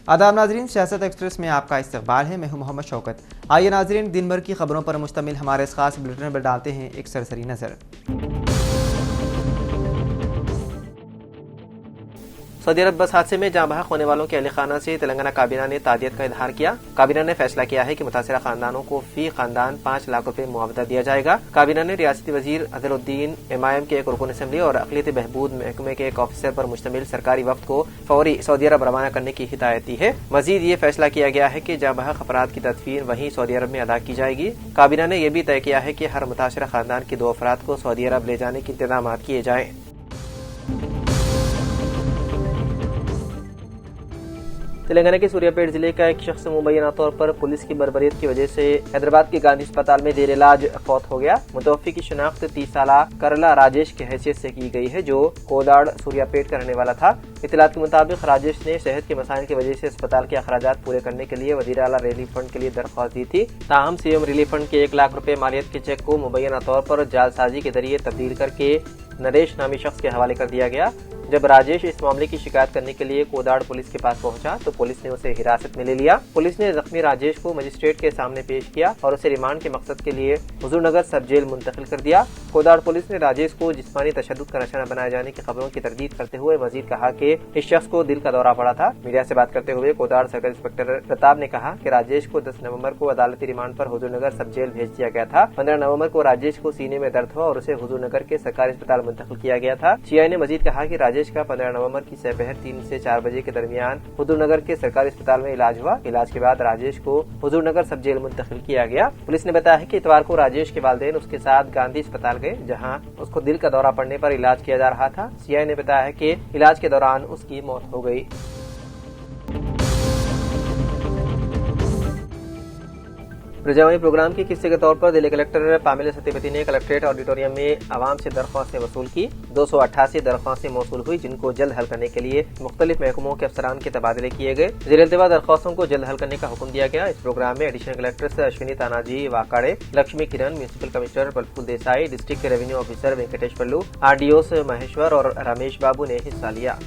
आदाब नाजरीन, सियासत एक्सप्रेस में आपका इस्तकबाल है। मैं हूं मोहम्मद शौकत। आइए नाजरीन, दिन भर की खबरों पर मुश्तमिल हमारे इस खास बुलेटिन पर डालते हैं एक सरसरी नज़र। सऊदी अरब बस हादसे में जाँ बहक होने वालों के अहल खाना से तेलंगाना काबीना ने तादियत का इजहार किया। काबीना ने फैसला किया है कि मुतासिरा खानदानों को फी खानदान 5 लाख रुपए मुआवजा दिया जाएगा। काबीना ने रियासती वजीर अजहरुद्दीन एमआईएम के एक रुकन असम्बली और अक़लियती बहबूद महकमे के एक ऑफिसर पर मुश्तमिल सरकारी वफ्द को फौरी सऊदी अरब रवाना करने की हिदायत दी है। मजीद ये फैसला किया गया है कि जाँ बहक अफराद की तदफीन वहीं सऊदी अरब में अदा की जाएगी। काबीना ने यह भी तय किया है कि हर मुतासिरा खानदान के 2 अफराद को सऊदी अरब ले जाने के इंतजाम किए जाएं। तेलंगाना के सूर्यापेट जिले का एक शख्स मुबैना तौर पर पुलिस की बर्बरियत की वजह से हैदराबाद के गांधी अस्पताल में देर इलाज फौत हो गया। मुतवफ़्फ़ी की शिनाख्त 30 साला करला राजेश की हैसियत से की गई है, जो कोदाड़ सूर्यापेट का रहने वाला था। इत्तलात के मुताबिक राजेश ने सेहत के मसाइल की वजह से अस्पताल के अखराजात पूरे करने के लिए वज़ीर आला रिलीफ फंड के लिए दरख्वास्त दी थी। ताहम सीएम रिलीफ फंड के 1 लाख रुपए मालियत के चेक को मुबैना तौर पर जालसाजी के जरिए तब्दील करके नरेश नामी शख्स के हवाले कर दिया गया। जब राजेश इस मामले की शिकायत करने के लिए कोदाड़ पुलिस के पास पहुंचा तो पुलिस ने उसे हिरासत में ले लिया। पुलिस ने जख्मी राजेश को मजिस्ट्रेट के सामने पेश किया और उसे रिमांड के मकसद के लिए हुजूरनगर सब जेल मुंतकिल कर दिया। कोदाड़ पुलिस ने राजेश को जिस्मानी तशद्दुद का निशाना बनाए जाने की खबरों की तरदीद करते हुए मजीद कहा कि इस शख्स को दिल का दौरा पड़ा था। मीडिया से बात करते हुए कोदाड़ सर्कल इंस्पेक्टर प्रताप ने कहा कि राजेश को 10 नवंबर को अदालती रिमांड पर हुजूरनगर सब जेल भेज दिया गया था। 15 नवंबर को राजेश को सीने में दर्द हुआ और उसे हुजूरनगर के सरकारी अस्पताल मुंतकिल किया गया था। सीआई ने मजीद कहा कि राजेश का 15 नवंबर की दोपहर 3 से 4 बजे के दरमियान हुजूरनगर के सरकारी अस्पताल में इलाज हुआ। इलाज के बाद राजेश को हुजूरनगर सब जेल मुंतकिल किया गया। पुलिस ने बताया है कि इतवार को राजेश के वालिदैन उसके साथ गांधी अस्पताल गए, जहां उसको दिल का दौरा पड़ने पर इलाज किया जा रहा था। सीआई ने बताया है कि इलाज के दौरान उसकी मौत हो गई। रजामंदी प्रोग्राम के हिस्से के तौर पर दिल्ली कलेक्टर पामिला सत्यपति ने कलेक्ट्रेट ऑडिटोरियम में आवाम से दरख्वास्तें वसूल की। 288 दरख्वास्तें मौसूल हुई, जिनको जल्द हल करने के लिए मुख्तलिफ महकमों के अफसरान के तबादले किए गए। ज़ेर-ए-इल्तिवा दरख्वास्तों को जल्द हल करने का हुक्म दिया गया। इस प्रोग्राम में additional collectors Ashwini Tanaji Wakade, Lakshmi Kiran, municipal commissioner Praful Desai, district revenue officer Venkatesh Pallu, RDOs Maheshwar और रमेश बाबू ने हिस्सा लिया।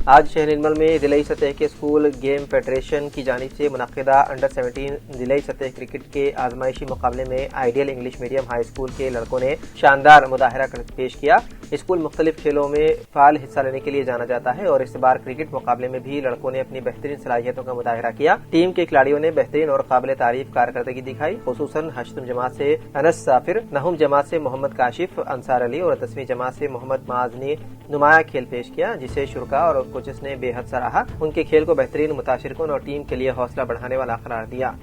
आज शहर निर्मल में जिलाई सतह के स्कूल गेम फेडरेशन की जानिब से मुनक्किदा अंडर 17 जिलाई सतह क्रिकेट के आजमाइशी मुकाबले में ideal English medium high school के लड़कों ने शानदार मुजाहरा पेश किया। स्कूल मुख्तलिफ खेलों में फाल हिस्सा लेने के लिए जाना जाता है और इस बार क्रिकेट मुकाबले में भी लड़कों ने अपनी बेहतरीन सलाहियतों का मुजाहरा किया। टीम के खिलाड़ियों ने बेहतरीन और काबिल तारीफ कारकर्दगी दिखाई। खुसूसन हश्तम जमात से अनस साफिर, नहुम जमात से मोहम्मद काशिफ अंसार अली और 10वीं जमात से मोहम्मद माज ने नुमाया खेल पेश किया, जिसे शुरका और कोचेस ने बेहद सराहा। उनके खेल को बेहतरीन, मुताशिरकुन और टीम के लिए हौसला बढ़ाने वाला करार दिया।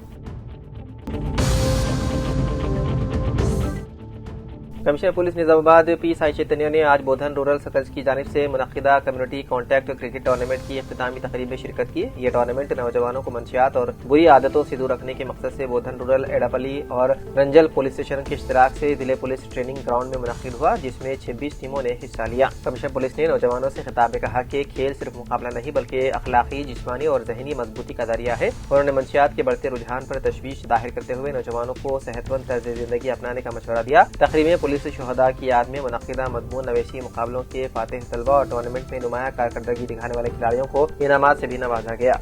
Commissioner police Nizamabad P Sai Chaitanya ने आज बोधन रूरल सर्कल की जानिब से मुनक्किदा कम्युनिटी कॉन्टैक्ट क्रिकेट टूर्नामेंट की इख्तितामी तकरीब में शिरकत की। ये टूर्नामेंट नौजवानों को मंशियात और बुरी आदतों से दूर रखने के मकसद से बोधन रूरल, एडापल्ली और रंजल पुलिस स्टेशन के इश्तराक से जिले पुलिस ट्रेनिंग ग्राउंड में मुनक्किद हुआ, जिसमें 26 टीमों ने हिस्सा लिया। कमिश्नर पुलिस ने नौजवानों से खिताब में कहा कि खेल सिर्फ मुकाबला नहीं बल्कि अखलाकी, जिस्मानी और जहनी मजबूती का जरिया है। उन्होंने मंशियात के बढ़ते रुझान पर तशवीश जाहिर करते हुए नौजवानों को सेहतमंद तर्ज जिंदगी अपनाने का मशवरा दिया। तकरीब में पुलिस शहदा की याद में मुनक्किदा मजमून नवेशी मुकाबलों के फातिह तलबा और टूर्नामेंट में नुमाया कारकर्दगी दिखाने वाले खिलाड़ियों को इनामात से भी नवाजा गया।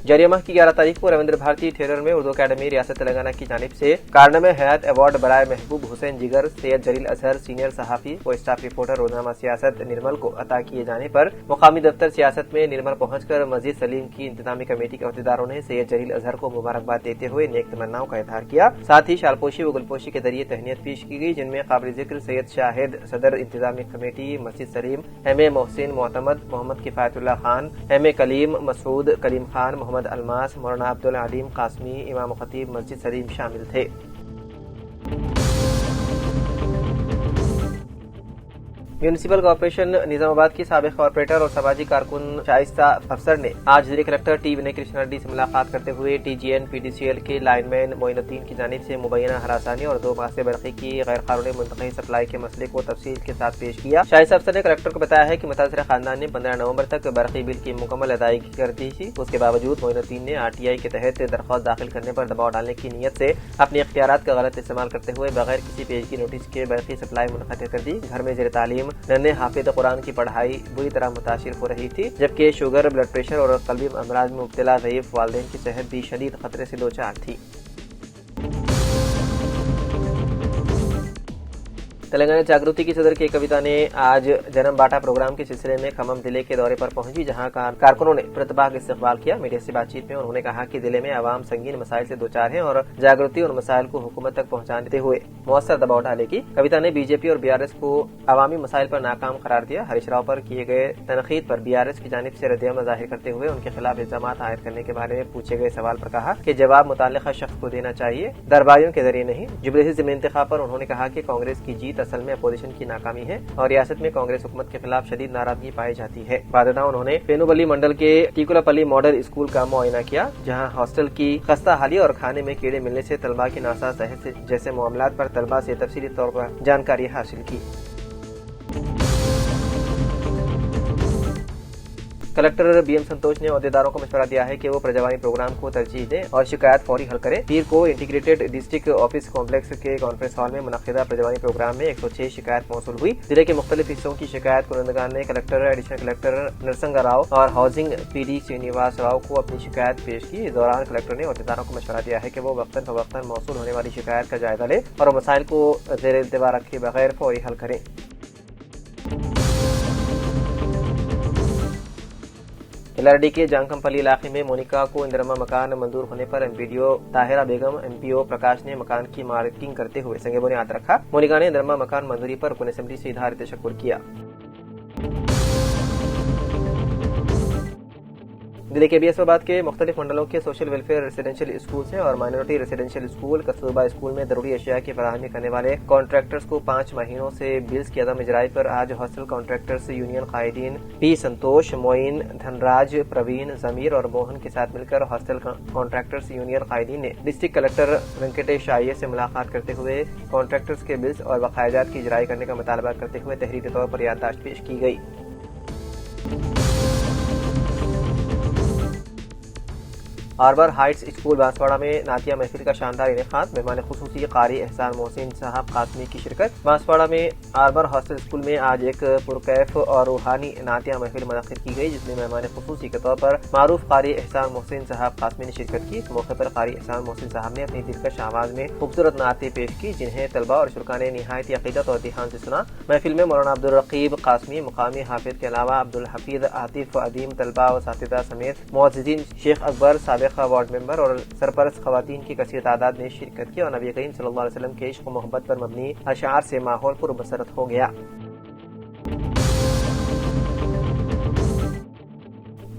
जारी माह की 11 तारीख को रविंद्र भारती थिएटर में उर्दू अकादमी रियासत तेलंगाना की जानिब से कारनामे हयात अवार्ड बराए महबूब हुसैन जिगर सैयद जलील अजहर सीनियर सहाफी व स्टाफ रिपोर्टर रोजनामा सियासत निर्मल को अता किए जाने पर मुकामी दफ्तर सियासत में निर्मल पहुंचकर मस्जिद सलीम की इंतजामी कमेटी के अहदेदारों ने सैयद जलील अजहर को मुबारकबाद देते हुए नेक तमन्नाओं का इजहार किया। साथ ही शालपोशी व गुलपोशी के जरिए तहनीत पेश की गई, जिनमें काबिल जिक्र सैयद शाहिद सदर इंतजामी कमेटी मस्जिद सलीम, एम.ए. मोहसिन मोहतमद, मोहम्मद किफायतुल्लाह खान, एम.ए. कलीम मसूद, कलीम खान, मोहम्मद अलमास, मौलाना अब्दुल अलीम कासमी, इमाम खतीब मस्जिद सलीम शामिल थे। म्यूनिसिपल कॉर्पोरेशन निजामाबाद की साबिक कॉर्पोरेटर और समाजी कारकुन शाइस्ता अफसर ने आज जिले कलेक्टर टी विनय कृष्ण रेड्डी से मुलाकात करते हुए TGN PDCL के लाइनमैन मोइनुद्दीन की जानिब से मुबैना हरासानी और 2 माह से बरक़ी की गैर कानूनी मुंतक़ी सप्लाई के मसले को तफसील के साथ पेश किया। शाइस्ता अफसर ने कलेक्टर को बताया है कि मुतासिरा खानदान ने 15 नवंबर तक बरक़ी बिल की मुकम्मल अदायगी कर दी थी। उसके बावजूद मोइनुद्दीन ने RTI के तहत दरख्वास्त दाखिल करने पर दबाव डालने की नीयत से अपने इख्तियारात का गलत इस्तेमाल करते हुए बगैर किसी पेशगी नोटिस के बरक़ी सप्लाई मुनक़िद कर दी। घर में ज़ेर तालीम नन्हे हाफिज़ कुरान की पढ़ाई बुरी तरह मुतासिर हो रही थी, जबकि शुगर, ब्लड प्रेशर और क़ल्बी अमराज में मुब्तला ज़ईफ़ वालिदैन की सेहत भी शदीद खतरे से दो चार थी। तेलंगाना जागृति की सदर की कविता ने आज जन्म बांटा प्रोग्राम के सिलसिले में खम्मम जिले के दौरे पर पहुंची, जहां कारकुनों ने प्रतिभाग इस्तकबाल किया। मीडिया से बातचीत में उन्होंने कहा कि जिले में आवाम संगीन मसाइल से दो चार हैं और जागृति उन मसाइल को हुकूमत तक पहुंचाते हुए मौसर दबाव डालेगी। कविता ने BJP और BRS को अवामी मसाइल पर नाकाम करार दिया। हरीश राव पर किए गए तनकीद पर BRS की जानिब से रद्द-ए-अमल जाहिर करते हुए उनके खिलाफ इल्जामात आयद करने के बारे में पूछे गए सवाल पर कहा कि जवाब मुताल्लिक़ा शख्स को देना चाहिए, दरबारियों के जरिए नहीं। जुबली ज़िमनी इंतखाब पर उन्होंने कहा कि कांग्रेस की जीत असल में अपोजिशन की नाकामी है और रियासत में कांग्रेस हुकूमत के खिलाफ शदीद नाराजगी पाई जाती है। बाद उन्होंने पेनुबली मंडल के टीकुलापल्ली मॉडल स्कूल का मुआयना किया, जहां हॉस्टल की खस्ता हाली और खाने में कीड़े मिलने से तलबा की नासा सेहत जैसे मामलात पर तलबा से तफसीली तौर पर जानकारी हासिल की। कलेक्टर BM संतोष ने अहदेदारों को मशवरा दिया है कि वो प्रजावाणी प्रोग्राम को तरजीह दें और शिकायत फौरी हल करें। पीर को इंटीग्रेटेड डिस्ट्रिक्ट ऑफिस कॉम्प्लेक्स के कॉन्फ्रेंस हॉल में मुनक्किदा प्रजावाणी प्रोग्राम में 106 शिकायत मौसूल हुई। जिले के मुख्तलिफ हिस्सों की शिकायत कुनंदगान ने कलेक्टर, एडिशनल कलेक्टर नरसंगा राव और हाउसिंग PD श्रीनिवास राव को अपनी शिकायत पेश की। इस दौरान कलेक्टर ने अहदेदारों को मशवरा दिया है कि वो वक्तन फवक्तन मौसूल होने वाली शिकायत का जायजा ले और मसाइल को ज़ेर इल्तिवा रखे बगैर फौरी हल करें। LRD के जांगकमपल्ली इलाके में मोनिका को इंदिरमा मकान मंजूर होने पर MPDO ताहिरा बेगम, MPO प्रकाश ने मकान की मार्किंग करते हुए संगे बुनियाद रखा। मोनिका ने इंदिरमा मकान मंजूरी पर रुकन असेंबली से इजहार तशक्कुर किया। जिले के BSवाबाद के मुख्तलिफ मंडलों के सोशल वेलफेयर रेसिडेंशियल स्कूल से और minority residential school, Kasturba school में जरूरी अशिया की फराहमी करने वाले कॉन्ट्रैक्टर्स को 5 महीनों से बिल्स की अदम इजराई पर आज हॉस्टल कॉन्ट्रैक्टर्स यूनियन कायदीन P संतोष, मोइन, धनराज, प्रवीण, जमीर और मोहन के साथ मिलकर हॉस्टल कॉन्ट्रैक्टर्स यूनियन कायदीन ने डिस्ट्रिक्ट कलेक्टर वेंकटेश IAS से मुलाकात करते हुए कॉन्ट्रैक्टर्स के बिल्स और बकायाजात की इजराई करने का मुतालबा करते हुए तहरीरी तौर पर याददाश्त पेश की गई। आर्बर हाइट्स स्कूल बांसवाड़ा में नातिया महफिल का शानदार इनेकाद, मेहमान खुसूसी कारी एहसान मोहसिन साहब कासमी की शिरकत। बांसवाड़ा में आर्बर हॉस्टल स्कूल में आज एक पुरकैफ और रूहानी नातिया महफिल मुनक्किद की गई, जिसमें मेहमान खुसूसी के तौर पर मारूफ कारी एहसान मोहसिन साहब कासमी ने शिरकत की। इस मौके पर कारी एहसान मोहसिन साहब ने अपनी दिलकश आवाज में खूबसूरत नाते पेश की, जिन्हें तलबा और शुरका ने निहायत अकीदत और ध्यान से सुना। महफिल में मौलाना अब्दुल रकीब कासमी, मुकामी हाफिज के अलावा अब्दुल हफीज, आतिफ, अदीम, तलबा और साथिदा समेत मुअज़्ज़िज़ीन, शेख अकबर, साबिक़ा वार्ड मेंबर और सरपरस्त खवातीन की कसीर तादाद ने शिरकत की और नबी करीम सल्लल्लाहु अलैहि वसल्लम के इश्क व मोहब्बत पर मबनी अशार से माहौल पुरबसरत हो गया।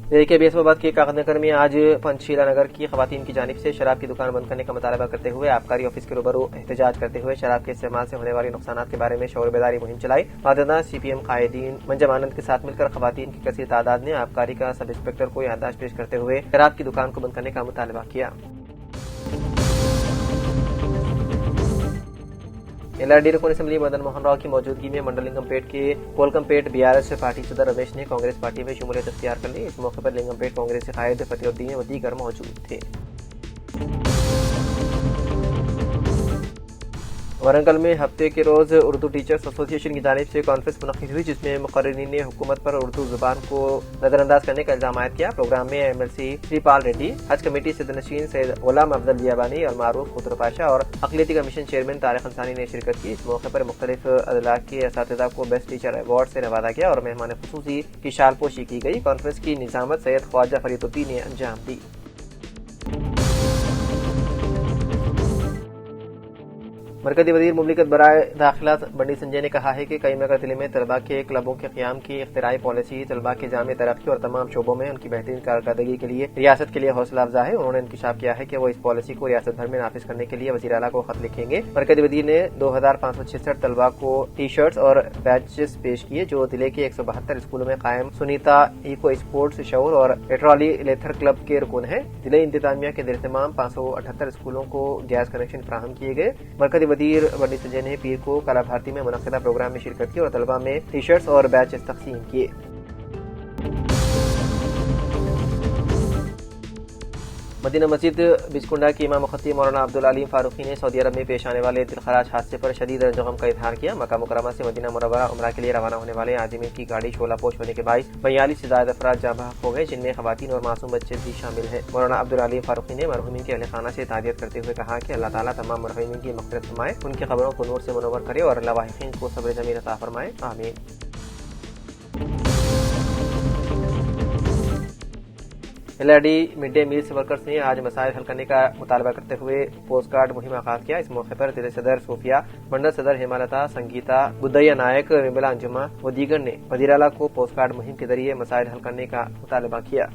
जिले के BSवाबाद के कागजनगर में आज पंचशीला नगर की खवातीन की जानिब से शराब की दुकान बंद करने का मुतालबा करते हुए आबकारी ऑफिस के रूबरू एहतजाज करते हुए शराब के इस्तेमाल से होने वाले नुकसानात के बारे में शऊर बेदारी मुहिम चलाई। वादना CPM कायदीन मंजम आनंद के साथ मिलकर खवातीन की कसीर तादाद ने आबकारी का सब इंस्पेक्टर को याददाश्त पेश करते हुए शराब की दुकान को बंद करने का मुतालबा किया। LRD रुकन असेंबली मदन मोहन राव की मौजूदगी में मंडल लिंगमपेट के कोलकमपेट BRS पार्टी सदर रमेश ने कांग्रेस पार्टी में शमूलियत इख्तियार कर ली। इस मौके पर लिंगमपेट कांग्रेस कायद फतेहुद्दीन व दीगर मौजूद थे। वरंगल में हफ्ते के रोज उर्दू टीचर्स एसोसिएशन की जानिब से कॉन्फ्रेंस मुनक्किद हुई, जिसमें मुकर्रिरीन ने हुकूमत पर उर्दू जुबान को नजरअंदाज करने का इल्जाम आयद किया। प्रोग्राम में MLC श्रीपाल रेड्डी, हज कमेटी सदनशीन सैयद गुलाम अफजल जियाबानी और मारूफ खुतर पाशा और अक़लियती कमीशन चेयरमैन तारिक अंसारी ने शिरकत की। इस मौके पर मुख्तलिफ अदला के असातिज़ा को बेस्ट टीचर अवार्ड से नवाजा गया और मेहमान खुसूसी की शालपोशी की गई। कॉन्फ्रेंस की निज़ामत सैयद ख्वाजा फरीदुद्दीन ने अंजाम दी। مرکزی وزیر مملکت برائے داخلہ بنڈی سنجے نے کہا ہے کہ قائم نگر ضلع میں طلباء کے کلبوں کے قیام کی اختراعی پالیسی طلباء کی جامع ترقی اور تمام شعبوں میں ان کی بہترین کارکردگی کے لیے ریاست کے لیے حوصلہ افزا ہے۔ انہوں نے انکشاف کیا ہے کہ وہ اس پالیسی کو ریاست بھر میں نافذ کرنے کے لیے وزیر اعلیٰ کو خط لکھیں گے۔ مرکزی وزیر نے 2566 طلباء کو ٹی شرٹس اور بیچز پیش کیے جو ضلع کے 172 اسکولوں میں قائم سنیتا ایکو اسپورٹس شعور اور ایٹرالی لیتھر کلب کے رکن ہیں۔ ضلعی انتظامیہ کے زیر اہتمام 578 اسکولوں کو گیس کنیکشن فراہم کیے گئے۔ مرکزی وزیر بنڈی سنجے نے پیر کو کلا بھارتی میں منعقدہ پروگرام میں شرکت کی اور طلباء میں ٹی شرٹس اور بیچز تقسیم کیے۔ مدینہ مسجد بچکنڈا کے امام خطیب مولانا عبدالعلیم فاروقی نے سعودی عرب میں پیش آنے والے دلخراش حادثے پر شدید رنج و غم کا اظہار کیا۔ مکہ مکرمہ سے مدینہ منورہ عمرہ کے لیے روانہ ہونے والے عازمین کی گاڑی شعلہ پوش ہونے کے باعث 42 سے زائد افراد جاں بحق ہو گئے، جن میں خواتین اور معصوم بچے بھی شامل ہیں۔ مولانا عبدالعلیم فاروقی نے مرحومین کے اہل خانہ سے تعزیت کرتے ہوئے کہا کہ اللہ تعالیٰ تمام مرحومین کی مغفرت فرمائے، ان کی قبروں کو نور سے منور کرے اور لواحقین کو صبر جمیل عطا فرمائے، آمین۔ L R D mid day meal workers نے آج مسائل حل کرنے کا مطالبہ کرتے ہوئے پوسٹ کارڈ مہم آغاز کیا۔ اس موقع پر ضلع صدر صوفیہ، منڈل صدر ہیمالتا، سنگیتا، بدیا نائک، وملا انجمہ و دیگر نے وزیر اعلیٰ کو پوسٹ کارڈ مہم کے ذریعے مسائل حل کرنے کا مطالبہ کیا۔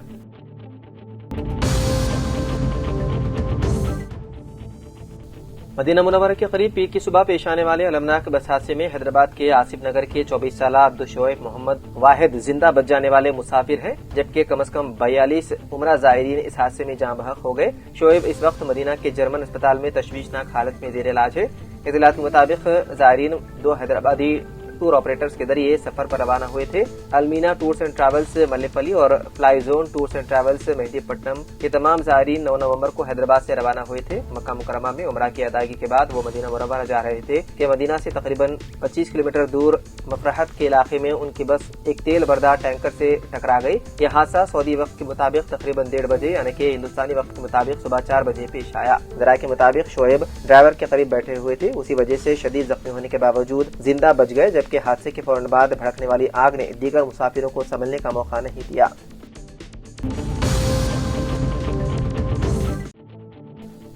مدینہ منورہ کے قریب پیر کی صبح پیش آنے والے المناک بس حادثے میں حیدرآباد کے آصف نگر کے 24 سالہ عبدالشعیب محمد واحد زندہ بچ جانے والے مسافر ہیں، جبکہ کم از کم 42 عمرہ زائرین اس حادثے میں جاں بحق ہو گئے۔ شعیب اس وقت مدینہ کے جرمن اسپتال میں تشویشناک حالت میں زیر علاج ہے۔ اطلاعات کے مطابق زائرین 2 حیدرآبادی ٹور آپریٹرز کے ذریعے سفر پر روانہ ہوئے تھے۔ المینا tours and travels Mallepally اور fly zone tours and travels Mehdipatnam کے تمام زائرین 9 نومبر کو حیدرآباد سے روانہ ہوئے تھے۔ مکہ مکرمہ میں عمرہ کی ادائیگی کے بعد وہ مدینہ منورہ جا رہے تھے کہ مدینہ سے تقریباً 25 کلومیٹر دور مفرحت کے علاقے میں ان کی بس ایک تیل بردار ٹینکر سے ٹکرا گئی۔ یہ حادثہ سعودی وقت کے مطابق تقریباً 1:30 بجے یعنی کہ ہندوستانی وقت کے مطابق صبح 4 بجے پیش آیا۔ ذرائع کے مطابق شعیب ڈرائیور کے قریب بیٹھے ہوئے تھے، اسی وجہ سے شدید زخمی ہونے کے باوجود زندہ بچ گئے، جبکہ حادثے کے فوراً بعد بھڑکنے والی آگ نے دیگر مسافروں کو سنبھلنے کا موقع نہیں دیا۔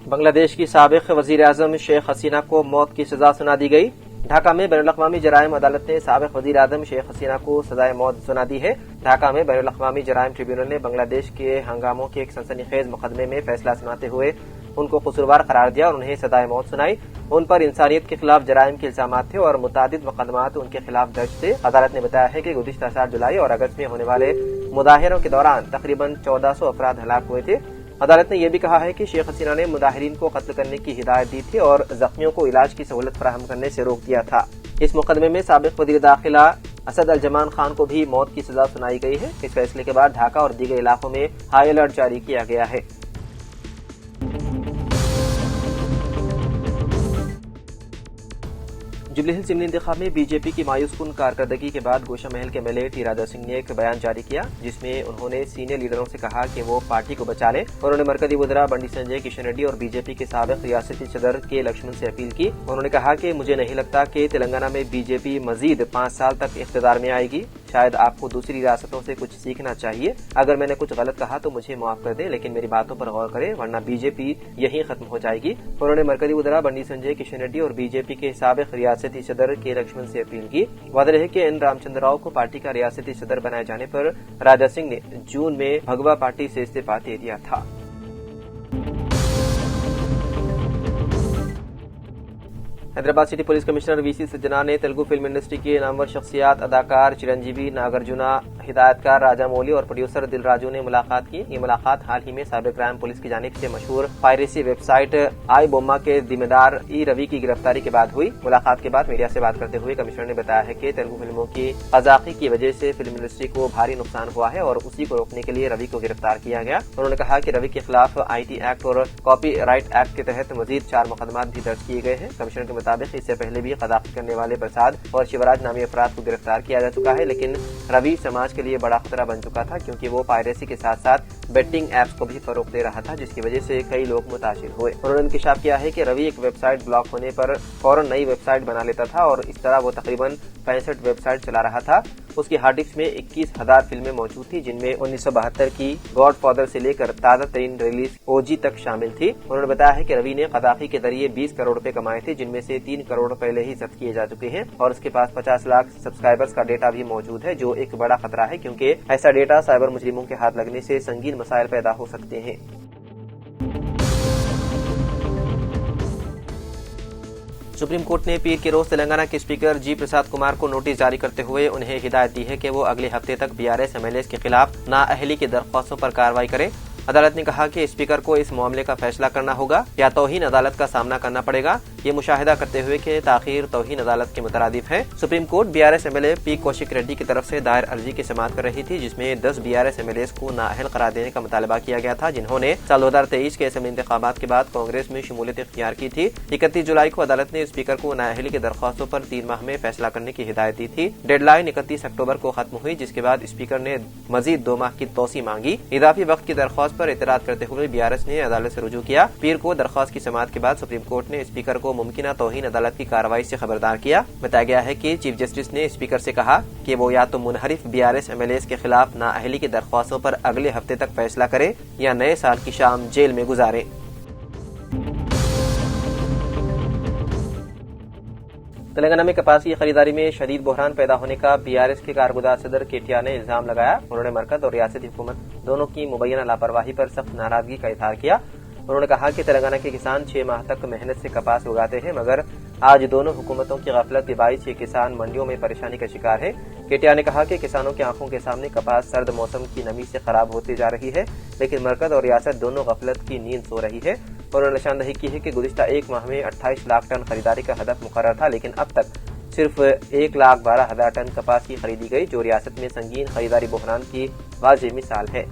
بنگلہ دیش کی سابق وزیر اعظم شیخ حسینہ کو موت کی سزا سنا دی گئی۔ ڈھاکہ میں بین الاقوامی جرائم عدالت نے سابق وزیر اعظم شیخ حسینہ کو سزائے موت سنا دی ہے۔ ڈھاکہ میں بین الاقوامی جرائم ٹریبیونل نے بنگلہ دیش کے ہنگاموں کے ایک سنسنی خیز مقدمے میں فیصلہ سناتے ہوئے ان کو قصوروار قرار دیا اور انہیں سزائے موت سنائی۔ ان پر انسانیت کے خلاف جرائم کے الزامات تھے اور متعدد مقدمات ان کے خلاف درج تھے۔ عدالت نے بتایا ہے کہ گزشتہ سال جولائی اور اگست میں ہونے والے مظاہروں کے دوران تقریباً 1400 افراد ہلاک ہوئے تھے۔ عدالت نے یہ بھی کہا ہے کہ شیخ حسینہ نے مظاہرین کو قتل کرنے کی ہدایت دی تھی اور زخمیوں کو علاج کی سہولت فراہم کرنے سے روک دیا تھا۔ اس مقدمے میں سابق وزیر داخلہ اسد الجمان خان کو بھی موت کی سزا سنائی گئی ہے۔ اس فیصلے کے بعد ڈھاکہ اور دیگر علاقوں میں ہائی الرٹ جاری کیا گیا ہے۔ جوبلی ہلز ضمنی انتخاب میں بی جے پی کی مایوس کن کارکردگی کے بعد گوشہ محل کے ایم ایل اے ٹی راجا سنگھ نے ایک بیان جاری کیا، جس میں انہوں نے سینئر لیڈروں سے کہا کہ وہ پارٹی کو بچا لیں۔ انہوں نے مرکزی وزراء بنڈی سنجے، کشن ریڈی اور بی جے پی کے سابق ریاستی صدر کے لکشمن سے اپیل کی۔ انہوں نے کہا کہ مجھے نہیں لگتا کہ تلنگانہ میں بی جے پی مزید 5 سال تک اقتدار میں آئے گی۔ شاید آپ کو دوسری ریاستوں سے کچھ سیکھنا چاہیے۔ اگر میں نے کچھ غلط کہا تو مجھے معاف کر دیں، لیکن میری باتوں پر غور کریں ورنہ بی جے پی یہیں ختم ہو جائے گی۔ انہوں نے مرکزی وزراء بنڈی سنجے، کشن ریڈی اور بی جے پی کے سابق ریاستی صدر کے لکشمن سے اپیل کی۔ واضح ہے کہ این رام چندر راؤ کو پارٹی کا ریاستی صدر بنائے جانے پر راجا سنگھ نے جون میں بھگوا پارٹی سے استعفا دے دیا تھا۔ حیدرآباد سٹی پولیس کمشنر وی سی سجنا نے تیلگو فلم انڈسٹری کی نامور شخصیات اداکار چرنجیوی، ناگرجنا، ہدایتکار راجا مولی اور پروڈیوسر دل راجو نے ملاقات کی۔ یہ ملاقات حال ہی میں سائبر کرائم پولیس کی جانب سے مشہور پائریسی ویب سائٹ آئی بوما کے ذمہ دار ای روی کی گرفتاری کے بعد ہوئی۔ ملاقات کے بعد میڈیا سے بات کرتے ہوئے کمشنر نے بتایا ہے کہ تیلگو فلموں کی قذاقی کی وجہ سے فلم انڈسٹری کو بھاری نقصان ہوا ہے اور اسی کو روکنے کے لیے روی کو گرفتار کیا گیا۔ انہوں نے کہا کہ روی کے خلاف آئی ٹی ایکٹ اور کاپی رائٹ ایکٹ کے تحت مزید 4 مقدمات بھی درج کیے گئے ہیں۔ کمشنر کے مطابق اس سے پہلے بھی قذاقی کرنے والے پرساد اور شیوراج نامی افراد کو گرفتار کیا جا چکا ہے، لیکن روی سماج کے لیے بڑا خطرہ بن چکا تھا کیونکہ وہ پائریسی کے ساتھ ساتھ बेटिंग ऐप्स को भी फरोग दे रहा था, जिसकी वजह से कई लोग मुतासिर हुए। उन्होंने इंकशाफ किया है कि रवि एक वेबसाइट ब्लॉक होने पर फौरन नई वेबसाइट बना लेता था और इस तरह वो तकरीबन 65 वेबसाइट चला रहा था। उसकी हार्ड डिस्क में 21,000 फिल्में मौजूद थी, जिनमें 1972 की गॉड फादर से लेकर ताज़ा तरीन रिलीज ओजी तक शामिल थी। उन्होंने बताया है कि रवि ने कदाफी के जरिए 20 करोड़ रुपए कमाए थे, जिनमें से 3 करोड़ पहले ही जब्त किए जा चुके हैं और उसके पास 50 लाख सब्सक्राइबर्स का डेटा भी मौजूद है, जो एक बड़ा खतरा है, क्योंकि ऐसा डेटा साइबर मुजरिमों के हाथ लगने से संगीन मसाइल पैदा हो सकते हैं। सुप्रीम कोर्ट ने पीर के रोज तेलंगाना के स्पीकर जी प्रसाद कुमार को नोटिस जारी करते हुए उन्हें हिदायत दी है कि वो अगले हफ्ते तक बीआरएस एमएलएस के खिलाफ नाअहली की दरख्वास्तों पर कार्रवाई करें। अदालत ने कहा कि स्पीकर को इस मामले का फैसला करना होगा या तौहीन अदालत का सामना करना पड़ेगा। ये मुशाहिदा करते हुए कि ताखीर तौहीन अदालत के मुतरादिफ है। Supreme court BRS MLA P Kaushik Reddy की तरफ से दायर अर्जी की समाअत कर रही थी, जिसमें 10 बीआरएस एमएलएस को नाअहल करार देने का मुतालबा किया गया था, जिन्होंने साल 2023 के असेंबली इंतखाबात के बाद कांग्रेस में शमूलियत इख्तियार की थी। 31 जुलाई को अदालत ने स्पीकर को नाअहली की दरख्वास्तों पर 3 माह में फैसला करने की हिदायत दी थी। डेडलाइन 31 अक्टूबर को खत्म हुई, जिसके बाद स्पीकर ने मजीद 2 माह की तोसी मांगी। इजाफी वक्त की दरख्वास्त पर एतराज करते हुए बीआरएस ने अदालत से रुजू किया। पीर को दरख्वास्त की समाअत के बाद सुप्रीम कोर्ट ने स्पीकर को मुमकिना तौहीन अदालत की कार्रवाई से खबरदार किया। बताया गया है कि चीफ जस्टिस ने स्पीकर से कहा कि वो या तो मुनहरिफ बीआरएस एमएलएस के खिलाफ नाअहली की दरख्वास्तों पर अगले हफ्ते तक फैसला करे या नए साल की शाम जेल में गुजारे। तेलंगाना में कपास की खरीदारी में शदीद बहरान पैदा होने का बीआरएस के कारगुजार सदर केटिया ने इल्जाम लगाया। उन्होंने मरकज और रियासती हुकूमत दोनों की मुबैना लापरवाही पर सख्त नाराजगी का इजहार किया। उन्होंने कहा कि तेलंगाना के किसान 6 माह तक मेहनत से कपास उगाते हैं, मगर आज दोनों हुकूमतों की गफलत के बाइस ये किसान मंडियों में परेशानी का शिकार है। केटिया ने कहा कि किसानों की आंखों के सामने कपास सर्द मौसम की नमी से खराब होती जा रही है, लेकिन मरकज और रियासत दोनों गफलत की नींद सो रही है। उन्होंने निशानदही की है कि गुज़िश्ता 1 माह में 28 लाख टन खरीदारी का हदफ मुकर्रर था, लेकिन अब तक सिर्फ 1,12,000 टन कपास की खरीदी गई, जो रियासत में संगीन खरीदारी बहरान की वाज़ेह मिसाल है।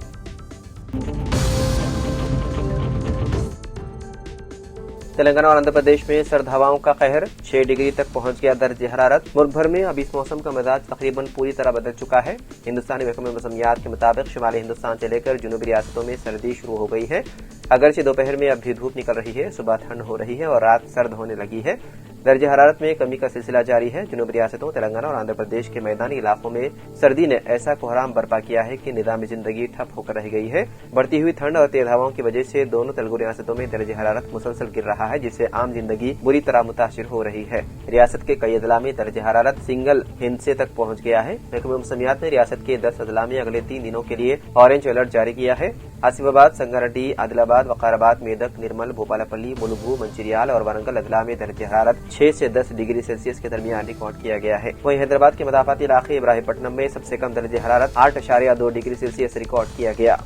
तेलंगाना और आंध्र प्रदेश में सर्द हवाओं का कहर 6 डिग्री तक पहुंच गया दर्जे हरारत। मुल्क भर में अब इस मौसम का मिजाज तकरीबन पूरी तरह बदल चुका है। हिंदुस्तानी महकमे मौसमियात के मुताबिक शुमाली हिंदुस्तान से लेकर जनूबी रियासतों में सर्दी शुरू हो गई है। अगरचे दोपहर में अब भी धूप निकल रही है, सुबह ठंड हो रही है और रात सर्द होने लगी है। दर्जे हरारत में कमी का सिलसिला जारी है। जनूबी रियासतों तेलंगाना और आंध्र प्रदेश के मैदानी इलाकों में सर्दी ने ऐसा कोहराम बर्पा किया है कि निज़ाम जिंदगी ठप होकर रह गई है। बढ़ती हुई ठंड और तेज हवाओं की वजह से दोनों तेलुगु रियासतों में दर्जे हरारत मुसलसल गिर रहा है, जिससे आम जिंदगी बुरी तरह मुतासिर हो रही है। रियासत के कई अजला में दर्जे हरारत सिंगल हिंसे तक पहुंच गया है। महकमे मौसमियात ने रियासत के 10 अजला में अगले 3 दिनों के लिए ऑरेंज अलर्ट जारी किया है। आसिफाबाद, संगारेड्डी, आदिलाबाद, वकाराबाद, मेदक, निर्मल, भोपालपल्ली, मुलुगु, मंचिरियाल और वरंगल अजला में दर्जे हरारत 6 से 10 डिग्री सेल्सियस के दरमियान रिकॉर्ड किया गया है। वहीं हैदराबाद के मदाफाती इलाके इब्राहिमपट्टनम में सबसे कम दर्जे हरारत 8.2 डिग्री सेल्सियस रिकॉर्ड किया गया।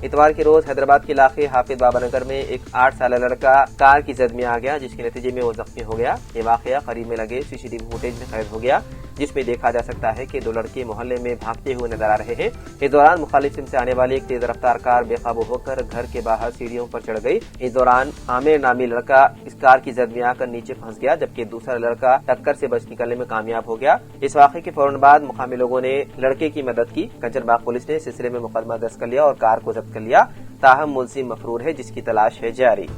इतवार के रोज हैदराबाद के इलाके हाफिज बाबा नगर में एक 8 साल लड़का कार की जद में आ गया, जिसके नतीजे में वो जख्मी हो गया। ये वाकया करीब में लगे सीसीटीवी फुटेज में कैद हो गया, जिसमें देखा जा सकता है कि 2 लड़के मोहल्ले में भागते हुए नजर आ रहे हैं। इस दौरान मुखालिफ सिम से आने वाली एक तेज रफ्तार कार बेकाबू होकर घर के बाहर सीढ़ियों पर चढ़ गई। इस दौरान आमिर नामी लड़का इस कार की जद में आकर नीचे फंस गया, जबकि दूसरा लड़का टक्कर से बच निकलने में कामयाब हो गया। इस वाकये के फौरन बाद मुकामी लोगों ने लड़के की मदद की। कंचनबाग पुलिस ने इस सिलसिले में मुकदमा दर्ज कर लिया और कार को जब्त कर लिया। ताहम मुलजिम मफरूर है, जिसकी तलाश है जारी।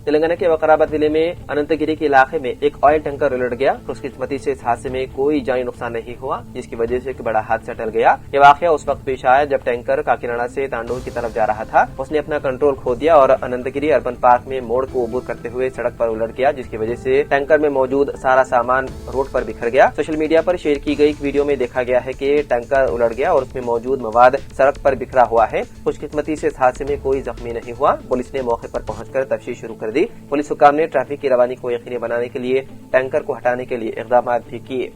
तेलंगाना के वकाराबाद जिले में अनंतगिरी के इलाके में एक ऑयल टैंकर उलट गया। खुशकिस्मती से इस हादसे में कोई जानी नुकसान नहीं हुआ, जिसकी वजह से एक बड़ा हादसा टल गया। ये वाकया उस वक्त पेश आया जब टैंकर काकीनाडा से तांडोर की तरफ जा रहा था। उसने अपना कंट्रोल खो दिया और अनंतगिरी अर्बन पार्क में मोड़ को अबूर करते हुए सड़क पर उलट गया, जिसकी वजह से टैंकर में मौजूद सारा सामान रोड पर बिखर गया। सोशल मीडिया पर शेयर की गई वीडियो में देखा गया है कि टैंकर उलट गया और उसमें मौजूद मवाद सड़क पर बिखरा हुआ है। खुशकिस्मती से इस हादसे में कोई जख्मी नहीं हुआ। पुलिस ने मौके पर पहुंचकर तफ्तीश शुरू कर दी। पुलिस हुक्काम ने ट्रैफिक की रवानी को यकीनी बनाने के लिए टैंकर को हटाने के लिए इक़दाम भी किए।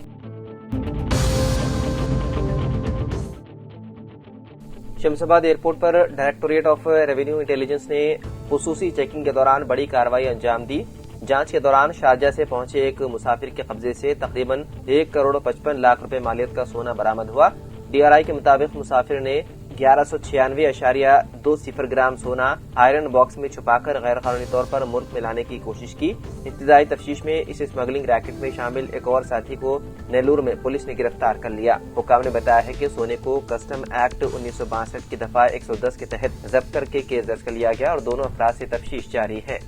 शमशाबाद एयरपोर्ट पर डायरेक्टोरेट ऑफ रेवेन्यू इंटेलिजेंस ने खुसूसी चेकिंग के दौरान बड़ी कार्रवाई अंजाम दी। जांच के दौरान शारजा से पहुंचे एक मुसाफिर के कब्जे से तकरीबन 1 करोड़ 55 लाख रुपए मालियत का सोना बरामद हुआ। डीआरआई के मुताबिक मुसाफिर ने 1196.20 ग्राम सोना आयरन बॉक्स में छुपाकर गैर कानूनी तौर पर मुल्क में लाने की कोशिश की। इब्तिदाई तफ्तीश में इस स्मगलिंग रैकेट में शामिल एक और साथी को नेल्लूर में पुलिस ने गिरफ्तार कर लिया। हुक्काम ने बताया है कि सोने को कस्टम एक्ट 1962 की दफा 110 के तहत जब्त करके केस दर्ज कर लिया गया और दोनों अफराद से तफ्तीश जारी है।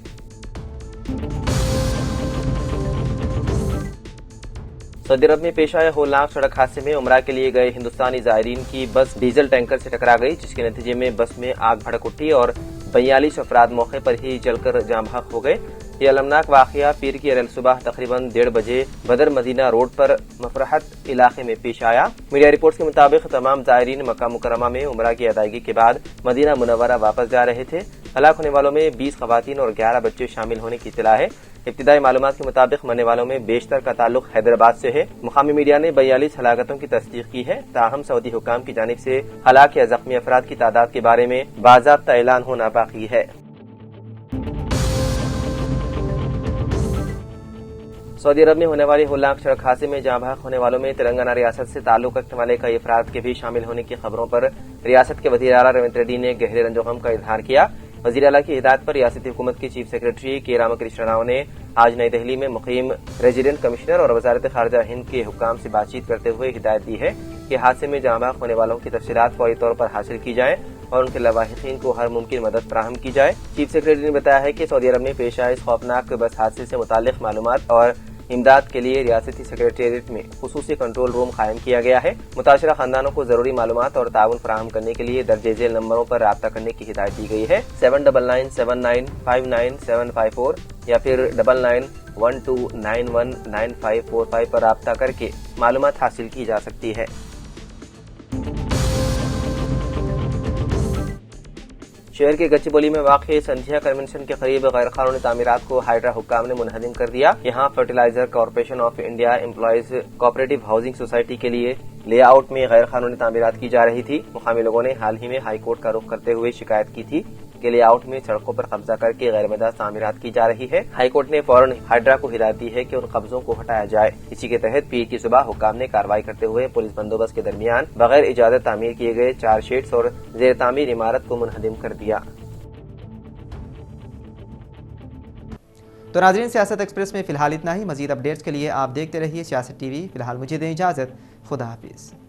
सऊदी अरब में पेश आए होलनाक सड़क हादसे में उमरा के लिए गए हिंदुस्तानी जायरीन की बस डीजल टैंकर से टकरा गई, जिसके नतीजे में बस में आग भड़क उठी और 42 अफराद मौके पर ही जलकर जाँ बहक हो गए। ये अलमनाक वाकया पीर की अरल सुबह तकरीबन 1:30 बजे बदर मदीना रोड पर मफरहत इलाके में पेश आया। मीडिया रिपोर्ट्स के मुताबिक तमाम जायरीन मक्का मुकर्रमा में उमरा की अदायगी के बाद मदीना मुनव्वरा वापस जा रहे थे। हलाक होने वालों में 20 खवातीन और 11 बच्चे शामिल होने की इत्तला है। इब्तिदाई मालूमात के मुताबिक मरने वालों में बेशतर का ताल्लुक हैदराबाद से है। मुकामी मीडिया ने 42 हलाकतों की तस्दीक की है। ताहम सऊदी हुकाम की जानिब से हलाक या जख्मी अफराद की तादाद के बारे में बाज़ाब्ता ऐलान होना बाकी है। सऊदी अरब में होने वाली होलनाक सड़क हादसे में जाँ बहक होने वालों में तेलंगाना रियासत से ताल्लुक रखने वाले कई अफराद के भी शामिल होने की खबरों पर रियासत के वज़ीर आला रेवंत रेड्डी ने गहरे रंजोगम का इजहार किया। वज़ीर आला की हिदायत पर रियासती हुकूमत के चीफ सेक्रेटरी के रामकृष्ण राव ने आज नई दिल्ली में मुकीम रेजिडेंट कमिश्नर और वज़ारत ख़ारिजा हिंद के हुक्काम से बातचीत करते हुए हिदायत दी है कि हादसे में जाँ बहक होने वालों की तफसीलात फौरी तौर पर हासिल की जाए और उनके लवाहिकीन को हर मुमकिन मदद फराहम की जाए। चीफ सेक्रेटरी ने बताया है कि सऊदी अरब में पेश आए इस खौफनाक बस हादसे से मुताल्लिक मालूमात और इमदाद के लिए रियासती सेक्रेटेरिएट में खुसूसी कंट्रोल रूम कायम किया गया है। मुताशरा खानदानों को जरूरी मालूमात और ताउन फराहम करने के लिए दर्ज झेल नंबरों पर राब्ता करने की हिदायत दी गई है। 7997959754 या फिर 9912919545 पर राब्ता करके मालूमात हासिल की जा सकती है। शहर के गच्चीबोली में वाक़ संध्या कन्वेंशन के करीब गैर कानूनी तामीरात को हाइड्रा हुक्काम ने मुनहदिम कर दिया। यहाँ fertilizer corporation of India employees cooperative housing society के लिए लेआउट में गैर कानूनी तामीरात की जा रही थी। मुकामी लोगों ने हाल ही में हाई कोर्ट का रुख करते हुए शिकायत की थी कि लेआउट में सड़कों पर कब्जा करके गैर मुजस्सस तामीरात की जा रही है। हाई कोर्ट ने फौरन हाइड्रा को हिदायत दी है कि उन कब्जों को हटाया जाए। इसी के तहत पीर की सुबह हुक्काम ने कार्रवाई करते हुए पुलिस बंदोबस्त के दरमियान बगैर इजाजत तामीर किए गए 4 शेड्स और जेर तामीर इमारत को मुनहदिम कर दिया। तो नाज़रीन, सियासत एक्सप्रेस में फिलहाल इतना ही। मजीद अपडेट्स के लिए आप देखते रहिए सियासत टीवी। फिलहाल मुझे दें इजाज़त। खुदा हाफिज़।